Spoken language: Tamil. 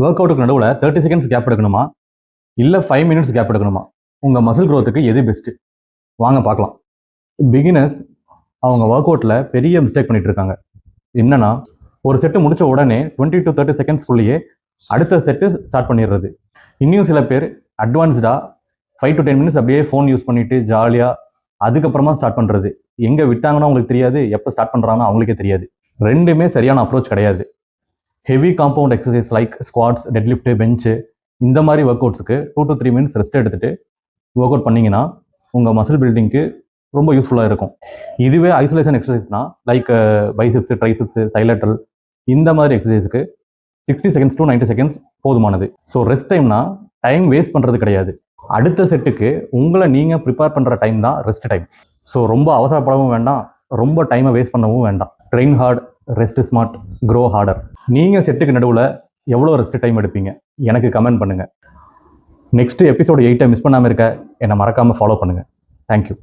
ஒர்க் அவுட்டுக்கு நடுவில் 30 செகண்ட்ஸ் கேப் எடுக்கணுமா இல்லை 5 மினிட்ஸ் கேப் எடுக்கணுமா? உங்கள் மசில் க்ரோத்துக்கு எது பெஸ்ட்டு? வாங்க பார்க்கலாம். பிகினர்ஸ் அவங்க ஒர்க் அவுட்டில் பெரிய மிஸ்டேக் பண்ணிட்டு இருக்காங்க. என்னன்னா, ஒரு செட்டு முடிச்ச உடனே 20 to 30 செகண்ட்ஸ்குள்ளேயே அடுத்த செட்டு ஸ்டார்ட் பண்ணிடுறது. இன்னும் சில பேர் அட்வான்ஸ்டாக 5 to 10 மினிட்ஸ் அப்படியே ஃபோன் யூஸ் பண்ணிட்டு ஜாலியாக அதுக்கப்புறமா ஸ்டார்ட் பண்ணுறது. எங்கே விட்டாங்கன்னா அவங்களுக்கு தெரியாது, எப்போ ஸ்டார்ட் பண்ணுறாங்கன்னா அவங்களுக்கே தெரியாது. ரெண்டுமே சரியான அப்ரோச் கிடையாது. Heavy compound exercise like squats, deadlift, bench இந்த மாதிரி ஒர்க் அவுட்ஸுக்கு 2 to 3 மினிட்ஸ் ரெஸ்ட் எடுத்துகிட்டு ஒர்க் அவுட் பண்ணிங்கன்னா உங்கள் மசில் பில்டிங்க்கு ரொம்ப யூஸ்ஃபுல்லாக இருக்கும். இதுவே ஐசோலேஷன் எக்ஸசைஸ்னால் லைக் பைசெப்ஸு, ட்ரைசெப்ஸு, சைலேட்ரல் இந்த மாதிரி எக்ஸசைஸுக்கு 60 செகண்ட்ஸ் to 90 செகண்ட்ஸ் போதுமானது. ஸோ ரெஸ்ட் டைம்னா டைம் வேஸ்ட் பண்ணுறது கிடையாது. அடுத்த செட்டுக்கு உங்களை நீங்கள் ப்ரிப்பேர் பண்ணுற டைம் தான் ரெஸ்ட் டைம். ஸோ ரொம்ப அவசரப்படவும் வேண்டாம், ரொம்ப டைமை வேஸ்ட் பண்ணவும் வேண்டாம். Train hard, rest smart, grow harder. நீங்கள் செட்டுக்கு நடுவில் எவ்வளோ ரெஸ்ட் டைம் எடுப்பீங்க எனக்கு கமெண்ட் பண்ணுங்கள். நெக்ஸ்ட் எபிசோடு 8 மிஸ் பண்ணாமல் இருக்க என்னை மறக்காமல் ஃபாலோ பண்ணுங்கள். தேங்க்யூ.